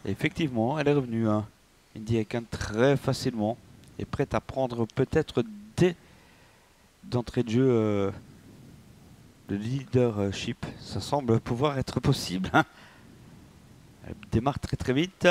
Effectivement, elle est revenue. Hein. Indy Ekan très facilement est prête à prendre peut-être dès d'entrée de jeu le leadership. Ça semble pouvoir être possible. Hein. Elle démarre très très vite.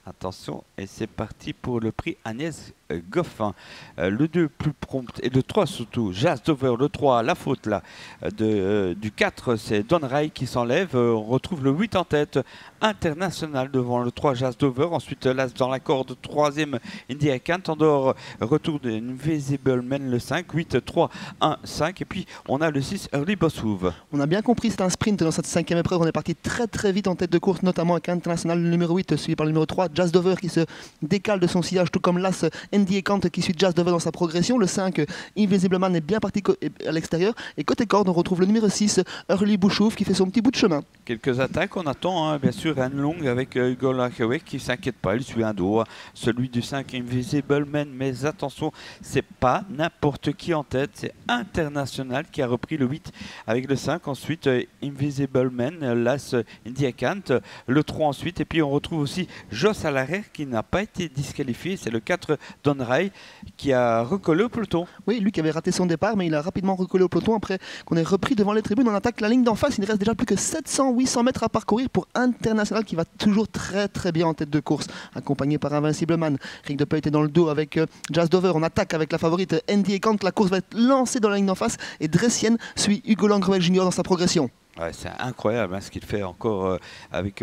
Attention, et c'est parti pour le prix Agnès Goffin. Le 2 plus prompt et le 3 surtout, Jazz Dover. Le 3, la faute là. Du 4, c'est Don Ray qui s'enlève. On retrouve le 8 en tête, International devant le 3, Jazz Dover. Ensuite, l'As dans la corde, 3e, Indy Ekan. Tandor, retour d'Invisible Man le 5, 8, 3, 1, 5. Et puis, on a le 6, Early Boss Move. On a bien compris, c'est un sprint dans cette 5e épreuve. On est parti très très vite en tête de course, notamment avec International le numéro 8, suivi par le numéro 3, Jazz Dover qui se décale de son sillage, tout comme l'As Indy Ekan qui suit Jazz Dover dans sa progression. Le 5, Invisible Man est bien parti à l'extérieur. Et côté corde, on retrouve le numéro 6, Early Bouchouf qui fait son petit bout de chemin. Quelques attaques, on attend hein, bien sûr Anne Long avec Hugo Lankewek qui s'inquiète pas, il suit un dos, hein. Celui du 5 Invisible Man, mais attention, c'est pas n'importe qui en tête, c'est International qui a repris le 8 avec le 5, ensuite Invisible Man, l'As Indy Ekan, le 3 ensuite, et puis on retrouve aussi Joss à l'arrière qui n'a pas été disqualifié, c'est le 4 Don Ray qui a recollé au peloton. Oui, lui qui avait raté son départ, mais il a rapidement recollé au peloton après qu'on ait repris devant les tribunes. On attaque la ligne d'en face, il ne reste déjà plus que 700-800 mètres à parcourir pour International qui va toujours très très bien en tête de course, accompagné par Invincible Man. Rick de Peu était dans le dos avec Jazz Dover. On attaque avec la favorite Indy Ekan. La course va être lancée dans la ligne d'en face et Dressienne suit Hugo Langrewel Jr. dans sa progression. Ouais, c'est incroyable hein, ce qu'il fait encore avec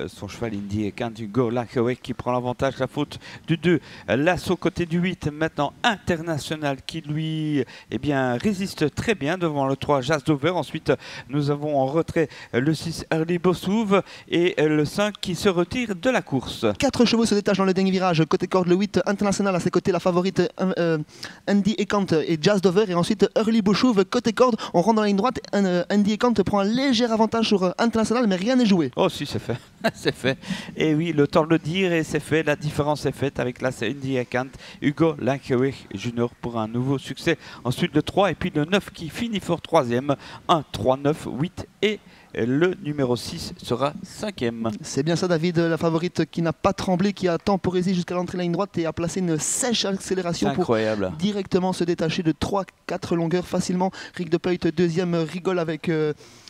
son cheval Indy Ekan, Hugo Lankewek qui prend l'avantage, la faute du 2, l'assaut côté du 8, maintenant International qui lui eh bien, résiste très bien devant le 3 Jazz Dover. Ensuite nous avons en retrait le 6 Early Bossouv et le 5 qui se retire de la course. 4 chevaux se détachent dans le dernier virage, côté corde le 8 International, à ses côtés la favorite Indy Ekan et Jazz Dover, et ensuite Early Bossouv côté corde. On rentre dans la ligne droite, Indy Ekan prend un léger avantage sur International, mais rien n'est joué. Oh si, c'est fait, c'est fait. Et oui, le temps de le dire, et c'est fait, la différence est faite avec la Indy Ekan, Hugo Lankewek Jr. pour un nouveau succès. Ensuite le 3 et puis le 9 qui finit fort 3e, 1, 3, 9, 8 et le numéro 6 sera 5e. C'est bien ça David, la favorite qui n'a pas tremblé, qui a temporisé jusqu'à l'entrée de la ligne droite et a placé une sèche accélération pour directement se détacher de 3-4 longueurs facilement. Rick de Peut, deuxième, rigole avec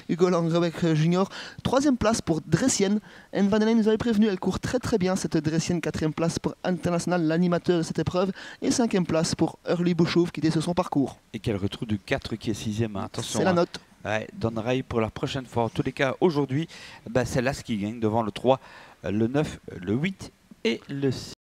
Hugo Langrewek Jr. Troisième place pour Dressienne. Anne Van Halen nous avait prévenu, elle court très très bien cette Dressienne. Quatrième place pour International, l'animateur de cette épreuve. Et cinquième place pour Early Bouchouf qui était sur son parcours. Et quel retrouve du 4 qui est 6e, attention. C'est la note. Ouais, Don Ray pour la prochaine fois. En tous les cas, aujourd'hui, c'est l'As qui gagne devant le 3, le 9, le 8 et le 6.